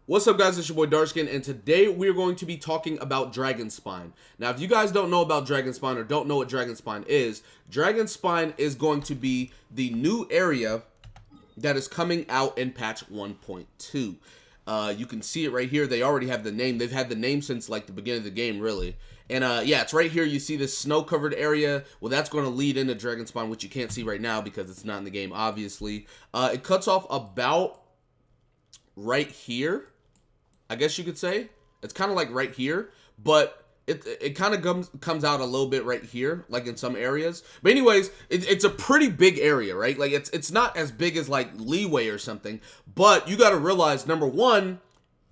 What's up, guys? It's your boy Darkskin, and today we're going to be talking about Dragonspine. Now, if you guys don't know about Dragonspine or don't know what Dragonspine is going to be the new area that is coming out in patch 1.2. You can see it right here. They already have the name. They've had the name since like the beginning of the game, really. And yeah, it's right here. You see this snow-covered area. Well, that's going to lead into Dragonspine, which you can't see right now because it's not in the game, obviously. It cuts off about right here, I guess you could say. It's kind of like right here, but it kind of comes out a little bit right here, like in some areas. But anyways, it's a pretty big area, right? Like it's not as big as like Leeway or something, but you got to realize, number one,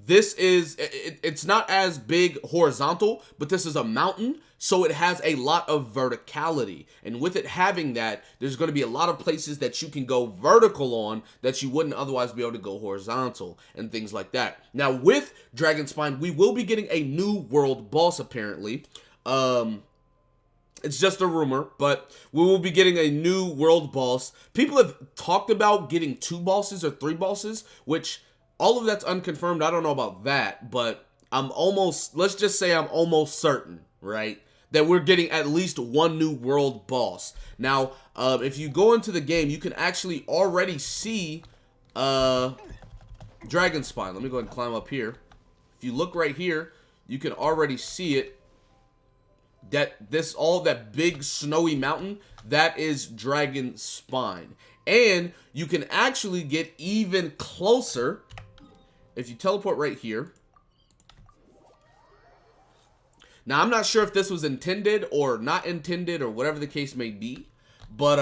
this is, it's not as big horizontal, but this is a mountain, so it has a lot of verticality. And with it having that, there's going to be a lot of places that you can go vertical on that you wouldn't otherwise be able to go horizontal and things like that. Now, with Dragonspine, we will be getting a new world boss, apparently. It's just a rumor, but we will be getting a new world boss. People have talked about getting 2 bosses or 3 bosses, which all of that's unconfirmed. I don't know about that, but I'm almost, let's just say I'm almost certain, right, that we're getting at least 1 new world boss. Now, if you go into the game, you can actually already see Dragonspine. Let me go ahead and climb up here. If you look right here, you can already see it. All that big snowy mountain, that is Dragonspine. And you can actually get even closer if you teleport right here. Now, I'm not sure if this was intended or not intended or whatever the case may be, but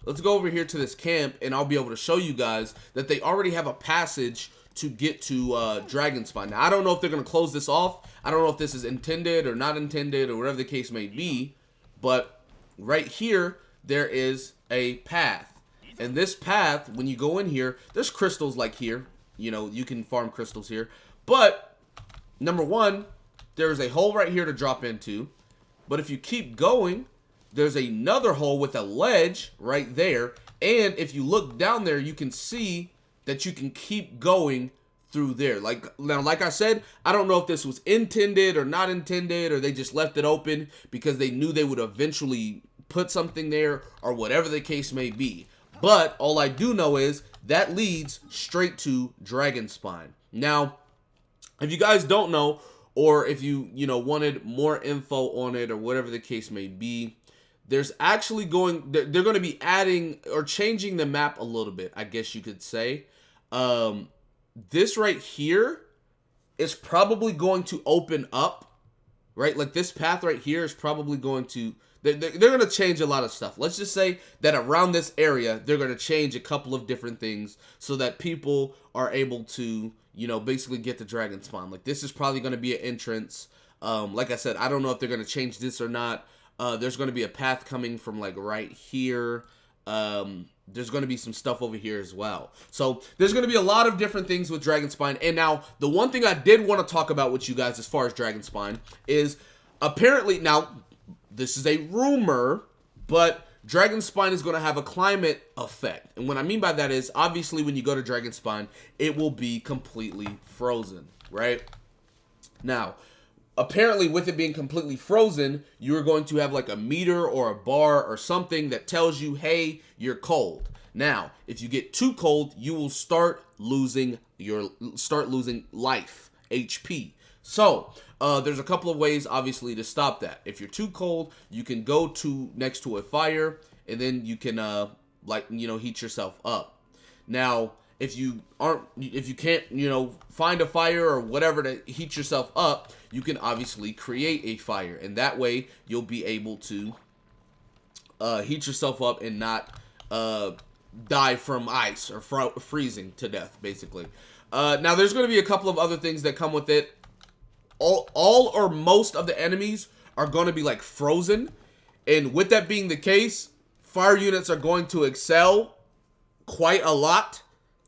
let's go over here to this camp and I'll be able to show you guys that they already have a passage to get to Dragonspine. Now, I don't know if they're going to close this off. I don't know if this is intended or not intended or whatever the case may be, but right here, there is a path. And this path, when you go in here, there's crystals like here. You know, you can farm crystals here. But, number one, there's a hole right here to drop into. But if you keep going, there's another hole with a ledge right there. And if you look down there, you can see that you can keep going through there. Now, like I said, I don't know if this was intended or not intended, or they just left it open because they knew they would eventually put something there, or whatever the case may be. But all I do know is that leads straight to Dragonspine. Now, if you guys don't know, or if you wanted more info on it or whatever the case may be, there's actually they're going to be adding or changing the map a little bit, I guess you could say. This right here is probably going to open up, right? Like this path right here is probably going to, they're going to change a lot of stuff. Let's just say that around this area, they're going to change a couple of different things so that people are able to, basically get to Dragonspine. Like this is probably going to be an entrance. Like I said, I don't know if they're going to change this or not. There's going to be a path coming from like right here. There's going to be some stuff over here as well. So there's going to be a lot of different things with Dragonspine. And now the one thing I did want to talk about with you guys as far as Dragonspine is apparently, now this is a rumor, but Dragonspine is going to have a climate effect. And what I mean by that is, obviously, when you go to Dragonspine, it will be completely frozen, right? Now, apparently, with it being completely frozen, you're going to have like a meter or a bar or something that tells you, hey, you're cold. Now, if you get too cold, you will start losing life, HP. So, there's a couple of ways, obviously, to stop that. If you're too cold, you can go next to a fire, and then you can, heat yourself up. Now, if you can't, find a fire or whatever to heat yourself up, you can obviously create a fire, and that way you'll be able to heat yourself up and not die from ice or freezing to death, basically. Now, there's going to be a couple of other things that come with it. All or most of the enemies are going to be like frozen, and with that being the case, fire units are going to excel quite a lot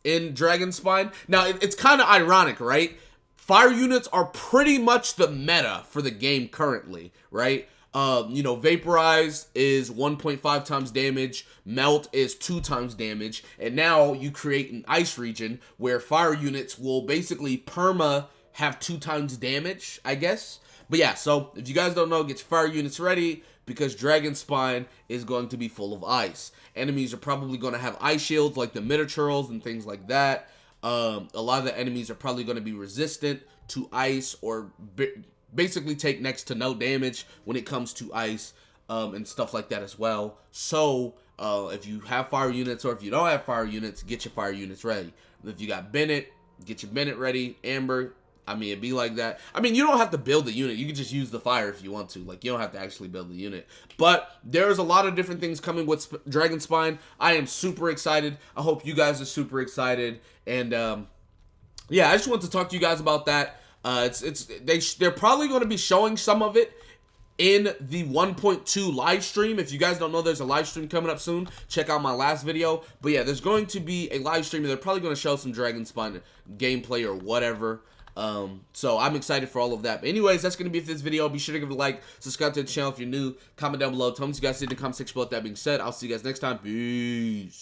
in Dragonspine. Now, it's kind of ironic, right? Fire units are pretty much the meta for the game currently, right? You know, Vaporize is 1.5 times damage, Melt is 2 times damage, and now you create an ice region where fire units will basically perma have 2 times damage, I guess. But yeah, so if you guys don't know, get your fire units ready because Dragonspine is going to be full of ice. Enemies are probably going to have ice shields like the Minotaurs and things like that. A lot of the enemies are probably going to be resistant to ice or basically take next to no damage when it comes to ice and stuff like that as well. So if you have fire units or if you don't have fire units, get your fire units ready. If you got Bennett, get your Bennett ready. Amber, I mean, it'd be like that. I mean, you don't have to build the unit. You can just use the fire if you want to. Like, you don't have to actually build the unit. But there's a lot of different things coming with Dragonspine. I am super excited. I hope you guys are super excited. And, yeah, I just want to talk to you guys about that. They're probably going to be showing some of it in the 1.2 live stream. If you guys don't know, there's a live stream coming up soon. Check out my last video. But yeah, there's going to be a live stream. They're probably going to show some Dragonspine gameplay or whatever. So I'm excited for all of that. But anyways, that's going to be it for this video. Be sure to give it a like, subscribe to the channel if you're new, comment down below. Tell me what you guys did in the comment section below. That being said, I'll see you guys next time. Peace.